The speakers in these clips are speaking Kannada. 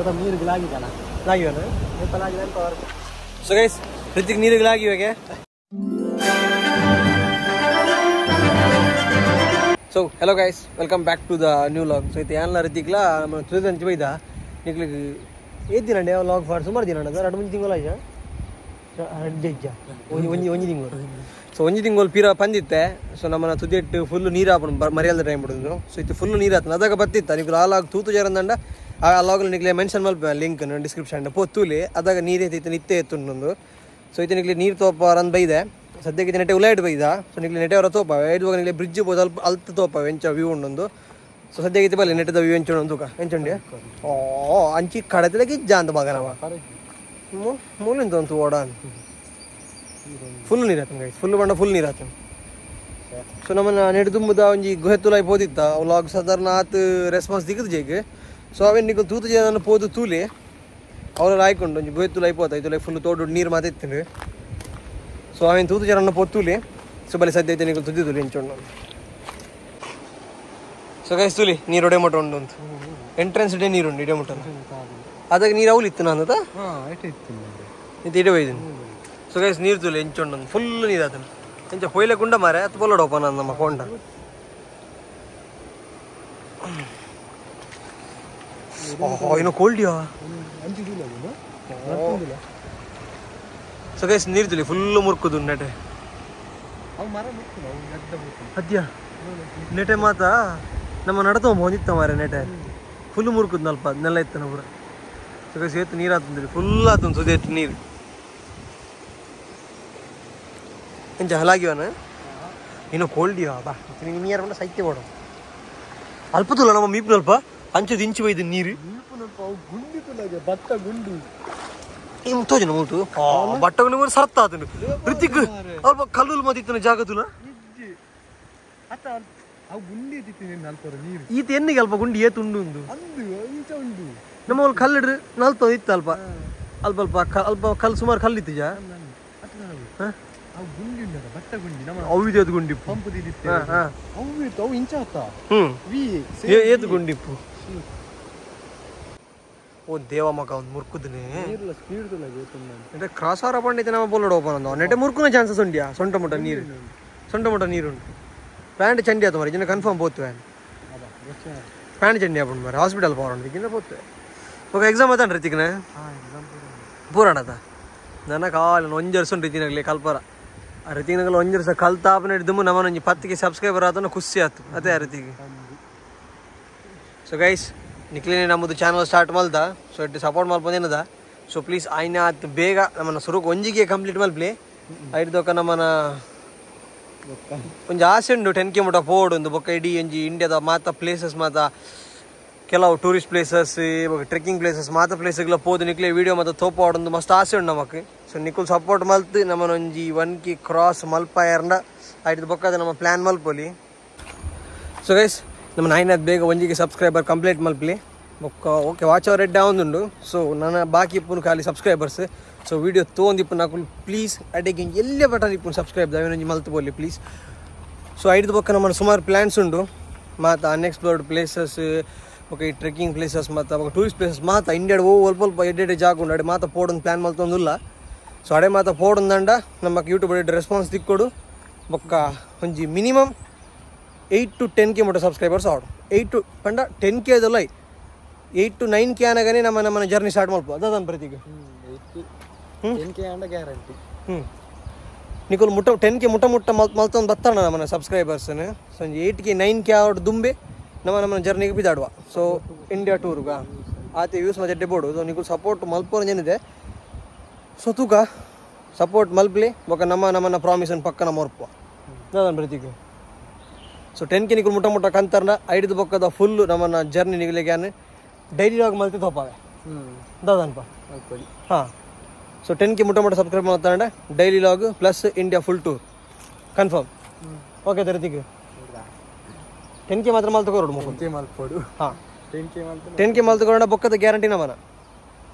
So guys, Ritik ನೀರಿಗೆ ಲಾಗಿವೆ. So hello guys, welcome back to the new vlog. So ಇದು ಯಾನಲ್ಲ Ritik ಲ ನಮ್ಮ ತುದೆ ಅಂಚಿ ಬೈದ ನಿಕ್ಲಿಗೆ ಏದಿನ ನೇ vlog ಫಾರ್ ಸುಮಾರು ದಿನ ಅಣ್ಣ 2-3 ತಿಂಗಳು ಆಯ್ತಾ ಒಂಜಿ ತಿಂಗಳು. ಸೊ ಒಂಜಿ ತಿಂಗಳು ಪೀರ ಪಂದಿತ್ತೆ. ಸೊ ನಮ್ಮನ್ನ ತುದಿಟ್ಟು ಫುಲ್ ನೀರು ಹಾಕೊಂಡು ಮರಿಯಲ್ದ ಟೈಮ್ ಬಿಡೋದು. ಸೊ ಇದು ಫುಲ್ ನೀರು ಹಾಕ್ತಾನೆ ಅದಾಗ ಬತ್ತಿತ್ತ ನಿಕ್ಲು ಆ ಲಾಗ್ ತೂತು ಜರಂದಂಡ ಆ ಲಾಗಲ್ಲಿ ನಿಕ್ಲೆ ಮೆನ್ಷನ್ ಮಲ್ಪ ಲಿಂಕ್ ಡಿಸ್ಕ್ರಿಪ್ಷನ್ ಪೊತ್ತೂಲಿ ಅದಾಗ ನೀರು ಎತ್ತೈತೆ ನಿತ್ತೆ ಎತ್ತುಂಡು. ಸೊ ಇದು ನಿಕ್ಲಿ ನೀರು ತೋಪ ಅಂದ್ ಬೈದೆ ಸದ್ಯಕ್ಕೆ ನೆಟ್ಟೆ ಉಲಾಯ್ಡು ಬೈದ. ಸೊ ನಿಕ್ಲಿ ನೆಟ್ಟೆ ಅವರ ತೋಪ ಐದುವಾಗ ನಿಕ್ಲೆ ಬ್ರಿಡ್ಜ್ ಬೋದು ಅಲ್ಪ ಅಲ್ತ ತೋಪ ಎಂಚ ವ್ಯೂ ಉಂಡೊಂದು. ಸೊ ಸದ್ಯಕ್ಕೆ ಬಲ್ಲಿ ನೆಟ್ಟದ ವ್ಯೂ ಎಂಚುಂಡು ತೂಕ ಎಂಚುಂಡಿ ಓ ಅಂಚಿ ಕಡತಲೆ ಗಿಜ್ಜ ಅಂತ ಮಗನವ ಮೂಲಿಂತ ಒಂದು ಓಡ ಫುಲ್ ನೀರು ಆತನ ಫುಲ್ ಬಂಡ ಫುಲ್ ನೀರು ಆತನ. ಸೊ ನಮ್ಮನ್ನ ನೆಡು ತುಂಬದ ಒಂಜಿ ಗುಹೆ ತುಲಾಯಿ ಪೋದಿತ್ತ ವ್ಲಾಗ್ ಸಾಧಾರಣ ಆತು ರೆಸ್ಪಾನ್ಸ್ ದಿಕ್ಕದ ಜೇಗೆ. ಸೊ ಅವೇನು ನಿಕ್ಲು ತೂತು ಜನ ಪೋದು ತೂಲಿ ಅವರೆಲ್ಲ ಆಯ್ಕೊಂಡು ಒಂಜಿ ಗುಹೆ ತುಲಾಯಿ ಪೋತ ಇದು ಫುಲ್ ತೋಡು ನೀರು ಮಾತಿತ್ತು. ಸೊ ಅವೇನು ತೂತು ಜನ ಪೋದು ತೂಲಿ. ಸೊ ಬಲ್ಲಿ ಸದ್ಯ ಐತೆ ನಿಕ್ಲು ತುದಿ ತುಲಿ ಎಂಚೋಂಡು. ಸೊ ಗೈಸ್ ತುಲಿ ನೀರು ಒಡೆ ಮಟ್ಟ ಉಂಡು ಅಂತ ಎಂಟ್ರೆನ್ಸ್ ಡೇ ನೀರುಂಡು ಇಡೆ ಮುಟ್ಟ ಅದಾಗ ನೀರು ಅವಲಿತ್ತು ನಾನು ಇದು ಇಡೆ ಒಯ್ದೀನಿ. ಸೊ ಗೈಸ್ ನೀರು ತುಲಿ ಎಂಚೋಂಡು ಫುಲ್ ನೀರು ಆತನ ಎಂಚ ಹೊಯ್ಲೆ ಗುಂಡ ಮಾರೆ ಅದು ಪೊಲ್ಲೋಡ ಓಪನ್ ನಮ್ಮ ಕೊಂಡ. ಇನ್ನು ಕೋಲ್ಡಿಯಾ. ಸೊ ಗೈಸ್ ನೀರು ತುಲಿ ಫುಲ್ಲು ಮುರ್ಕುದು ನೆಟೆ ಅದ್ಯಾ ನೆಟೆ ಮಾತ ನಮ್ಮ ನಡತ ಹೊಂದಿತ್ತ ಮಾರೆ ನೆಟೆ ಫುಲ್ ಮುರ್ಕುದು ನಲ್ಪ ಅದನ್ನೆಲ್ಲ ಇತ್ತು ಪೂರ. ಸೊ ಗೈಸ್ ಏತು ನೀರು ಆತಂದ್ರಿ ಫುಲ್ ಆತಂದು ಸುದೇಟ್ ನೀರು ಎಂಚ ಹಲಾಗಿವನ ಇನ್ನು ಕೋಲ್ಡಿಯಾ ಬಾ ನೀರು ಬಂದ ಸೈತ್ಯ ಕೊಡು ಅಲ್ಪ ತುಲ್ಲ ನಮ್ಮ ಮೀಪು ಅಲ್ಪ ಅಂಚದು ಇಂಚು ಬೈದ ನೀರು ಭತ್ತ ಗುಂಡು ತೋಜನ ಮೂತು ಬಟ್ಟ ಗುಂಡು ಸರ್ತ ಆತನು ಋತಿಕ್ ಅಲ್ಪ ಕಲ್ಲುಲು ಮದಿತ್ತನ ಜಾಗ ತುಲ ಈತ ಎನ್ನಿಗೆ ಅಲ್ಪ ಗುಂಡಿ ಏತುಂಡು ನಮ್ಮ ಕಲ್ಲಿಡ್ರಿ ನಲ್ತ ಇತ್ತು ಅಲ್ಪ ಅಲ್ಪ ಅಲ್ಪ ಅಲ್ಪ ಕಲ್ಲು ಸುಮಾರು ಕಲ್ಲಿತ್ತು ಜಾ ಅವಿದು ಗುಂಡಿಪ್ಪು ಏತು ಗುಂಡಿಪ್ಪು ಓ ದೇವ ಮಗ ಒಂದು ಮುರ್ಕುದನೆ ಕ್ರಾಸ್ ಆರ ಪಂಡೈತೆ ನಮ್ಮ ಬೋಲೋಡ್ ಓಪನ್ ಅಂದ ನೆಟ್ಟೆ ಮುರ್ಕುನ ಚಾನ್ಸಸ್ ಉಂಡ್ಯಾ ಸೊಂಟ ಮುಟ್ಟ ನೀರು ಉಂಟು ಪ್ಯಾಂಟ್ ಚಂಡಿ ಆತ ಮರಿ ಇನ್ನು ಕನ್ಫರ್ಮ್ ಬೋತು ಪ್ಯಾಂಟ್ ಚಂಡಿ ಆಪುಂಡು ಮರಿ ಹಾಸ್ಪಿಟಲ್ ಪೋರಂಡು ಬೋತು ఒక ಎಕ್ಸಾಮ್ ಅದ ರೀತಿಗೆ ಪೂರಾಣದ ನನ್ನ ಕಾಲ ಒಂಜರ್ಸ ರೀತಿನಾಗಲಿ ಕಲ್ಪರ ಆ ರೀತಿನಾಗಲಿ ಒಂಜರ್ಸ ಕಲ್ತಾಪನ ಹಿಡಿದು ನಮ್ಮನ್ನ ಒಂಜಿ 10ಕ್ಕೆ ಸಬ್ಸ್ಕ್ರೈಬರ್ ಆತನ ಖುಷಿ ಆಯ್ತು ಅದೇ ಆ ರೀತಿಗೆ. ಸೊ ಗೈಸ್ ನಿಕ್ಲಿನೇ ನಮ್ಮದು ಚಾನಲ್ ಸ್ಟಾರ್ಟ್ ಮಲ್ದ. ಸೊ ಇಟ್ಟು ಸಪೋರ್ಟ್ ಮಲ್ಪಂದೇನದ. ಸೊ ಪ್ಲೀಸ್ ಆಯ್ನ ಆತು ಬೇಗ ನಮ್ಮನ್ನ ಸುರುಕು ಒಂಜಿಗೆ ಕಂಪ್ಲೀಟ್ ಮಲ್ಪ್ಲಿ ಐಡ್ದೋಕ ನಮ್ಮನ್ನ ಒಂಜಿ ಆಸೆ ಉಂಡು 10K ಮುಟ ಪೋಡು ಒಂದು ಬೊಕ್ಕ ಇಡೀ ಒಂಜಿ ಇಂಡಿಯಾದ ಮಾತ ಪ್ಲೇಸಸ್ ಮಾತ ಕೆಲವು ಟೂರಿಸ್ಟ್ ಪ್ಲೇಸಸ್ ಟ್ರೆಕ್ಕಿಂಗ್ ಪ್ಲೇಸಸ್ ಮಾತ ಪ್ಲೇಸ್ಗಳ ಪೋದು ನಿಕ್ಲೆ ವೀಡಿಯೋ ಮತ್ತು ತೋಪ ಆಡೊಂದು ಮಸ್ತ್ ಆಸೆ ಉಂಡು ನಮಗೆ. ಸೊ ನಿಕ್ಕುಲ್ ಸಪೋರ್ಟ್ ಮಲ್ತು ನಮ್ಮನ್ನ ಒಂಜಿ 1K ಕ್ರಾಸ್ ಮಲ್ಪ ಎರಡ ಆಯ್ತು ಬೊಕ್ಕದ ನಮ್ಮ ಪ್ಲ್ಯಾನ್ ಮಲ್ಪೊಲಿ. ಸೊ ಗೈಸ್ ನಮ್ಮ ನಾಯಿನದು ಬೇಗ ಒಂಜಿಗೆ ಸಬ್ಸ್ಕ್ರೈಬರ್ ಕಂಪ್ಲೀಟ್ ಮಲ್ಪಲಿ ಬೊಕ್ಕ ಓಕೆ ವಾಚ್ ಅವರ್ ರೆಡ್ ಆವೊಂದುಂಡು. ಸೊ ನನ್ನ ಬಾಕಿ ಇಪ್ಪು ಖಾಲಿ ಸಬ್ಸ್ಕ್ರೈಬರ್ಸ್. ಸೊ ವೀಡಿಯೋ ತೊಗೊಂದಿಪ್ಪು ನಾಕು ಪ್ಲೀಸ್ ಅಡಿಗೆ ಎಲ್ಲೇ ಬಟನ್ ಇಪ್ಪು ಸಬ್ಸ್ಕ್ರೈಬ್ ದಾವೇನೊಂಜಿ ಮಲ್ತು ಬೋಲಿ ಪ್ಲೀಸ್. ಸೊ ಐದು ಬೊಕ್ಕ ನಮ್ಮ ಸುಮಾರು ಪ್ಲ್ಯಾನ್ಸ್ ಉಂಡು ಮಾತ ಅನ್ಎಕ್ಸ್ಪ್ಲೋರ್ಡ್ ಪ್ಲೇಸಸ್ ಓಕೆ ಈ ಟ್ರೆಕ್ಕಿಂಗ್ ಪ್ಲೇಸಸ್ ಮತ್ತು ಟೂರಿಸ್ಟ್ ಪ್ಲೇಸಸ್ ಮಾತ ಇಂಡಿಯಾಡ್ ಅಲ್ಪ ಎಡ್ಡೆ ಜಾಗ ಉಂಡು ಅಡೆ ಮಾತ ಪೋಡೊಂದು ಪ್ಲ್ಯಾನ್ ಮಲ್ತೊಂದಿಲ್ಲ. ಸೊ ಅಡೆ ಮಾತ ಪೋಡೊಂದಂಡ ನಮಗೆ ಯೂಟ್ಯೂಬ್ ರೆಸ್ಪಾನ್ಸ್ ತಿಕ್ಕೊಡು ಬೊಕ್ಕ ಒಂಜಿ ಮಿನಿಮಮ್ 8 to 10K ಮುಟ್ಟ ಸಬ್ಸ್ಕ್ರೈಬರ್ಸ್ ಆಡು 8 to ಪಂಡ 10K ಅದಲ್ಲ 8 to 9K ಆನಾಗನೇ ನಮ್ಮನ್ನ ಜರ್ನಿ ಸ್ಟಾರ್ಟ್ ಮಾಡ್ಬೋದು ಅದನ್ನ ಪ್ರತಿಗೆ 10K ಅಂಡ ಗ್ಯಾರಂಟಿ. ನಿಕೋಲ್ ಮುಟ್ಟ 10K ಮುಟ್ಟ ಮಲ್ತೊಂದು ಬತ್ತಾಣ ನಮ್ಮನ್ನ ಸಬ್ಸ್ಕ್ರೈಬರ್ಸ್ನ. ಸೊ 8K 9K ಆಡು ದುಂಬೆ ನಮ್ಮನ್ನ ಜರ್ನಿಗೆ ಬಿದ್ದಾಡುವ. ಸೊ ಇಂಡಿಯಾ ಟೂರ್ಗ ಆತ ಯೂಸ್ ಮತ್ತೆ ಬೋರ್ಡು. ಸೊ ನಿಕೋಲ್ ಸಪೋರ್ಟ್ ಮಲ್ಪೋರು ಏನಿದೆ. ಸೊ ತೂಕ ಸಪೋರ್ಟ್ ಮಲ್ಪ್ಲಿ ಬೊಕ್ಕ ನಮ್ಮನ್ನ ಪ್ರಾಮಿಸನ್ ಪಕ್ಕ ನಮ್ಮ ಹೊರ್ಪುವ ಅದನ್ನ ಪ್ರತಿಗೆ. ಸೊ 10K ನಿಕುಲ್ ಮುಟ್ಟ ಕಂತರ್ನ ಐದು ಬೊಕ್ಕದ ಫುಲ್ಲು ನಮ್ಮನ್ನ ಜರ್ನಿ ನಿಗಲಿಗೆ ಡೈಲಿ ಲಾಗ್ ಮಲ್ತಿ ತೋಪಾವೆ ದಾದನ್ಪ ಹಾಂ. ಸೊ 10K ಮುಟ್ಟ ಸಬ್ಸ್ಕ್ರೈಬ್ ಮಾಡ್ತಾಂಡ daily vlog plus India full tour confirm okay ತರತಿಗೆ 10K ಮಾತ್ರ ಮಲ್ ತಗೋಡು ಮಲ್ಪೋಡು ಹಾಂ 10K ಮಲ್ ತಗೊಂಡ ಬೊಕ್ಕದ ಗ್ಯಾರಂಟಿ ನಮ್ಮನ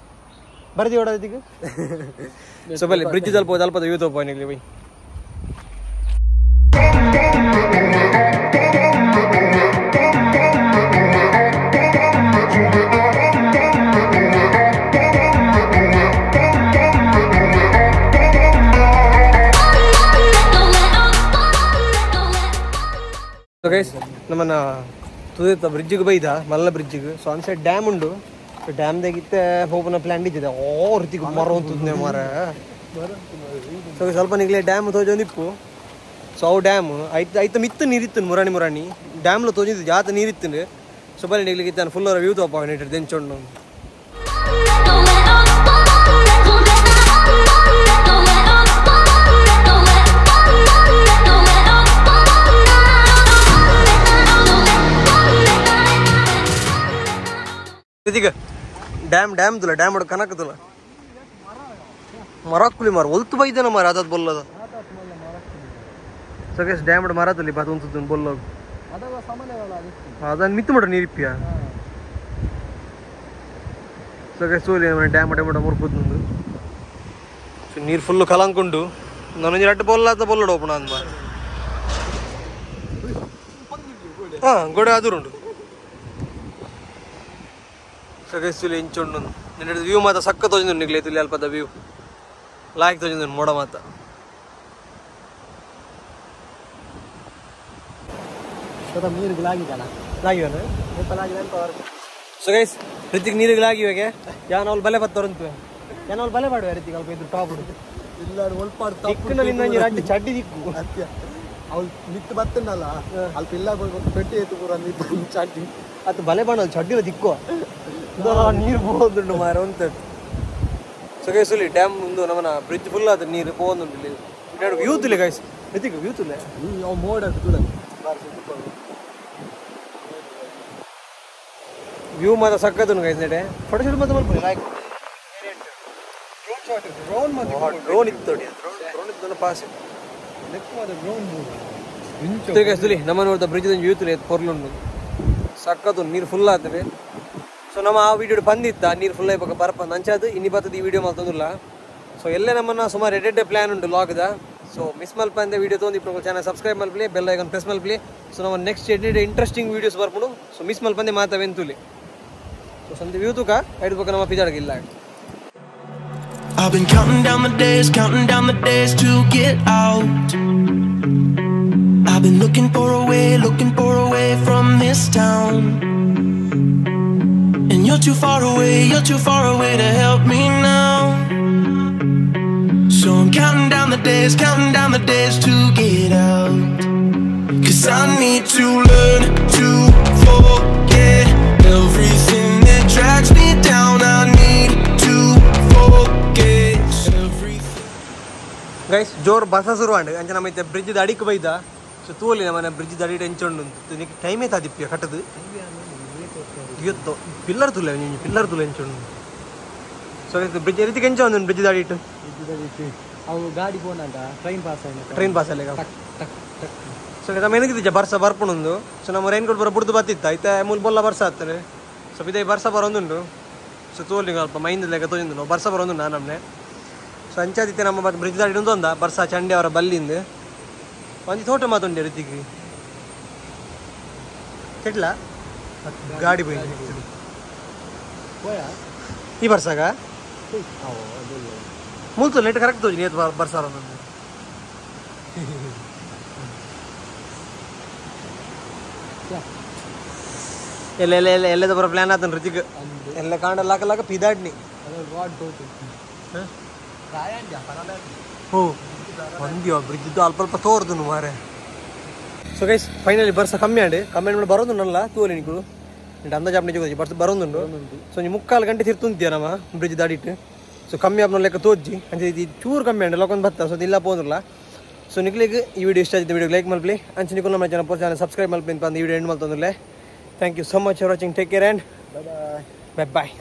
ಬರ್ದಿ ಓಡೋದಿಗೆ. ಸೊ ಬಲ್ಲಿ ಬ್ರಿಡ್ಜ್ ತಲುಪೋದು ವ್ಯೂ ತೋಪ ನಿಗಲಿ ಬೈ. ಸೊ ಗೈಸ್ ನಮ್ಮನ್ನ ತುದೇತ ಬ್ರಿಡ್ಜಿಗೆ ಬೈದ ಮಲ್ಲ ಬ್ರಿಡ್ಜಿಗೆ. ಸೊ ಒಂದು ಸೈಡ್ ಡ್ಯಾಮ್ ಉಂಡು. ಡ್ಯಾಮ್ದಾಗಿತ್ತೆ ಹೋಗೋಣ ಪ್ಲ್ಯಾನ್ ಇದ್ದಿದೆ ರೀತಿಗೆ ಮರ ಅಂತದ್ನೆ ಮರ. ಸೊ ಸ್ವಲ್ಪ ನಿಗ್ಲೆ ಡ್ಯಾಮ್ ತೋಜೊಂದಿಪ್ಪು. ಸೊ ಅವು ಡ್ಯಾಮ್ ಐತ ಮಿತ್ತು ನೀರಿತ್ತು ಮುರಾಣಿ ಡ್ಯಾಮ್లో ತೋಜಿದ್ದು ಜಾತ ನೀರಿತ್ತು. ಸೊ ಬರೀ ನಿಗ್ಲಿಕ್ಕೆ ಇತ್ತಾನೆ ಫುಲ್ ವ್ಯೂ ತೋಪ ನೆಟ್ಟು ದೆಂಚೊಂಡು. ಇದೀಗ ಡ್ಯಾಮ್ ತುಲ ಡ್ಯಾಮ್ ಹೊಡ ಕನಕ ತುಲ ಮರಕ್ಕುಲಿ ಮರ ಒಲ್ತು ಬೈದನ ಮರ ಅದ್ ಬೊಲ್ಲದ. ಸೊ ಗೈಸ್ ಡ್ಯಾಮ್ ಹೊಡ ಮರ ತುಲಿ ಬಾತ್ ಉಂತದ ಬೊಲ್ಲೋಗ ಅದನ್ನ ಮಿತ್ತು ಮಾಡ ನೀರಿಪ್ಪಿಯ. ಸೊ ಗೈಸ್ ಸೋಲಿ ಡ್ಯಾಮ್ ಹೊಡ ಮುರ್ಪುದ್ ನಂದು. ಸೊ ನೀರು ಫುಲ್ಲು ಕಲಂಕೊಂಡು ನನಗೆ ರಟ್ಟು ಬೊಲ್ಲಾತ ಬೊಲ್ಲಡ ಓಪಣ ಅಂದ ಗೋಡೆ ಆದುರುಂಡು. ಸೊ ಗೈಸ್ ತುಲಿ ಇಂಚೊಂಡು ನಿನ್ನ ವ್ಯೂ ಮಾತ ಸಕ್ಕ ತೋಜಿಂದು ನಿಗ್ಲೆ ತುಲಿ ಅಲ್ಪದ ವ್ಯೂ ಲಾಯ್ಕ್ ತೋಜಿಂದು ಮೋಡ ಮಾತ. ಸೊ ಗೈಸ್ ರಿತಿಗೆ ನೀರಿಗೆ ಲಾಗಿವಾಗೆ ಯಾನ್ ಅವ್ಳು ಬಲೆ ಬತ್ತವ್ರಂತು ಯಾನ್ ಅವ್ಳು ಬಲೆ ಮಾಡುವ ರೀತಿಗೆ ಅಲ್ಪ ಇದ್ರು ಟಾಪ್ ದಿಕ್ಕಿನಲ್ಲಿ ರಡ್ಡಿ ಚಡ್ಡಿ ದಿಕ್ಕು ಅವ್ಳು ನಿತ್ತು ಬತ್ತನಲ್ಲ ಅಲ್ಪ ಇಲ್ಲ ಪೆಟ್ಟಿ ಎತ್ತು ಪೂರ ಚಡ್ಡಿ ಅದು ಬಲೆ ಬಾಣ ಚಡ್ಡಿಲ ದಿಕ್ಕು ನೀರು ಹೋದುಂಡು ಮಾರ ಅಂತ. ಸೊ ಗೈಸ್ ಇಲ್ಲಿ ಡ್ಯಾಮ್ ಮುಂದೆ ನಮ್ಮನ ಬ್ರಿಡ್ಜ್ ಫುಲ್ ಆದ ನೀರು ಹೋಗುಂಟು ಇಲ್ಲಿ ವ್ಯೂ ತುಲೆ ಗೈಸ್ ರಿತಿಗೆ ವ್ಯೂ ತುಲೆ ಅವು ಮೋಡ ತುಳ ವ್ಯೂ ಮಾತ್ರ ಸಕ್ಕತ್ತು ಗೈಸ್ ನೆಡೆ ಫೋಟೋ ಶೂಟ್ ಮಾತ್ರ ಮಾಡ್ಬೋದು ಲೈಕ್ ಡ್ರೋನ್ ಇತ್ತು ಡ್ರೋನ್ ಇತ್ತು ಪಾಸ್ ತುಲಿ ನಮ್ಮ ನೋಡ್ದ ಬ್ರಿಡ್ಜ್ ವ್ಯೂ ತುಲೆ ಪೊರ್ಲುಂಡು ಸಕ್ಕತ್ತು ನೀರು ಫುಲ್ ಆಗ್ತದೆ. ಸೊ ನಮ್ಮ ಆ ವಿಡಿಯೋ ಬಂದಿತ್ತ ನೀರು ಫುಲ್ ಆಯ್ಬೇಕು ಬರ್ಪಂದು ಅಂಚಾದು ಇನ್ನಿ ಬರ್ತದೆ ಈ ವಿಡಿಯೋ ಮಾಡ್ತಂದಿಲ್ಲ. ಸೊ ಎಲ್ಲೇ ನಮ್ಮನ್ನ ಸುಮಾರು ಎಡ್ಡೆ ಪ್ಲ್ಯಾನ್ ಉಂಟು ಲಾಗ್ದ. ಸೊ ಮಿಸ್ ಮಲ್ಪ ಅಂತ ವಿಡಿಯೋ ತೊಂದಿಪ್ಪು ಚಾನಲ್ ಸಬ್ಸ್ಕ್ರೈಬ್ ಮಲ್ಪಲಿ ಬೆಲ್ ಐಕಾನ್ ಪ್ರೆಸ್ ಮಲ್ಪಲಿ. ಸೊ ನಮ್ಮ ನೆಕ್ಸ್ಟ್ ಎಡ್ಡೆ ಇಂಟ್ರೆಸ್ಟಿಂಗ್ ವೀಡಿಯೋಸ್ ಬರ್ಕೊಂಡು ಸೊ ಮಿಸ್ ಮಲ್ಪಂದೆ ಮಾತಾವೆಂತುಲಿ. ಸೊ ಸಂತೆ ವ್ಯೂ ತುಕ ಹಿಡ್ಬೇಕು ನಮ್ಮ ಪಿದಾಡಗಿಲ್ಲ. I've been counting down the days to get out. I've been looking for a way from this town. And you're too far away to help me now. So I'm counting down the days to get out. 'Cause I need to learn to forget everything that drags me down. I need to forget everything. Guys ಜೋರ್ ಬಸ ಶುರು ಅಂಡ್ ಅಂಚ ನಮ್ಮ ಇತ್ತೆ ಬ್ರಿಡ್ಜ್ ಅಡಿಕ್ ಬೈದ. ಸೊ ತೂಲಿ ನಮ್ಮನೆ ಬ್ರಿಡ್ಜ್ ಅಡಿಟ್ ಎಂಚೊಂಡು ಟೈಮ್ ಐತ ದಿಪ್ಪಿಯ ಕಟ್ಟದು ಇವತ್ತು ಪಿಲ್ಲರ್ ತುಲೆ ಪಿಲ್ಲರ್ ತುಲೆ ಎಂಚೊಂಡು. ಸೊ ಬ್ರಿಡ್ಜ್ ರೀತಿಗೆ ಎಂಚ ಒಂದು ಬ್ರಿಡ್ಜ್ ಅಡಿಟ್ ಅವು ಗಾಡಿ ಪೋನಾಗ ಟ್ರೈನ್ ಪಾಸ್ ಅಲ್ಲ. ಸೊ ನಮ್ಮ ಏನಕ್ಕಿದ್ದ ಬರ್ಸ ಬರ್ಪುಣೊಂದು. ಸೊ ನಮ್ಮ ರೈನ್ ಕೋಟ್ ಬರೋ ಬುಡ್ದು ಬತ್ತಿತ್ತ ಐತೆ ಮೂಲ ಬೊಲ್ಲ ಬರ್ಸ ಆಗ್ತಾನೆ. ಸೊ ಇದೇ ಬರ್ಸ ಬರೋಂದುಂಡು. ಸೊ ತೋಲಿ ಅಲ್ಪ ಮೈಂದ ಲೆಕ್ಕ ತೋಜಿಂದು ನಾವು ಬರ್ಸ ಬರೋದು ನಮ್ಮನೆ. ಸೊ ಅಂಚಾದಿತ್ತೆ ನಮ್ಮ ಮತ್ತೆ ಬ್ರಿಡ್ಜ್ ದಾಡಿ ಒಂದ ಬರ್ಸ ಚಂಡೆ ಅವರ ಬಲ್ಲಿಂದ ಒಂದು ತೋಟ ಮಾತುಂಡೆ ರೀತಿಗೆ ಕೆಟ್ಲ ಗಾಡಿ ಬೈ ಈ ಬರ್ಸಾಗ ಮುಲ್ತು ನೆಟ್ ಕರೆಕ್ಟ್ ತೋಜಿ ನೀತ್ ಬರ್ಸಾರ ಎಲ್ಲದ ಬರೋ ಪ್ಲಾನ್ ಆತನ ರೀತಿಗೆ ಎಲ್ಲ ಕಾಂಡಲ್ಲಾಕಲಾಕ ಪಿದಾಡ್ನಿ ಹೋ ಬಂದಿವ ಬ್ರಿಡ್ಜ್ ಅಲ್ಪ ಅಲ್ಪ ತೋರ್ದು ಮಾರೆ. ಸೊ ಗೈಸ್ ಫೈನಲಿ ಬರ್ಸ ಕಮ್ಮಿ ಮಾಡಿ ಬರೋದು ನಲ್ಲ ತೂಲಿ ನಿಗಳು ಅಂದಾಜು ನಿಜ ಬರ್ಸ ಬರೋದುಂಡು. ಸೊ ನೀವು 3/4 ಗಂಟೆ ತಿರ್ತುಂತೀಯ ನಮ್ಮ ಬ್ರಿಡ್ಜ್ ದಾಡಿಟ್ಟು. ಸೊ ಕಮ್ಮಿ ಆಪ್ನ ಲೆಕ್ಕ ತೋಜಿ ಅಂಚೆ ಇದು ಚೂರು ಕಮ್ಮಿ ಲೊಕೊಂದು ಬರ್ತಾರೆ. ಸೊ ಇಲ್ಲ ಪೋದ್ರಲ್ಲ. ಸೊ ನಿಕ್ಲಿಗೆ ಈ ವಿಡಿಯೋ ಇಷ್ಟ ಆಯ್ತು ವಿಡಿಯೋ ಲೈಕ್ ಮಲ್ಪಲಿ ಅಂಚೆ ನಿಕ್ಕು ನಮ್ಮ ಚಾನಲ್ ಸಬ್ಸ್ಕ್ರೈಬ್ ಮಲ್ಪಲಿ ಅಂತ ಈ ವಿಡಿಯೋ ಎಂಡ್ ಮಾಡ್ತಂದ್ರೆ. Thank you so much for watching. Take care and bye bye.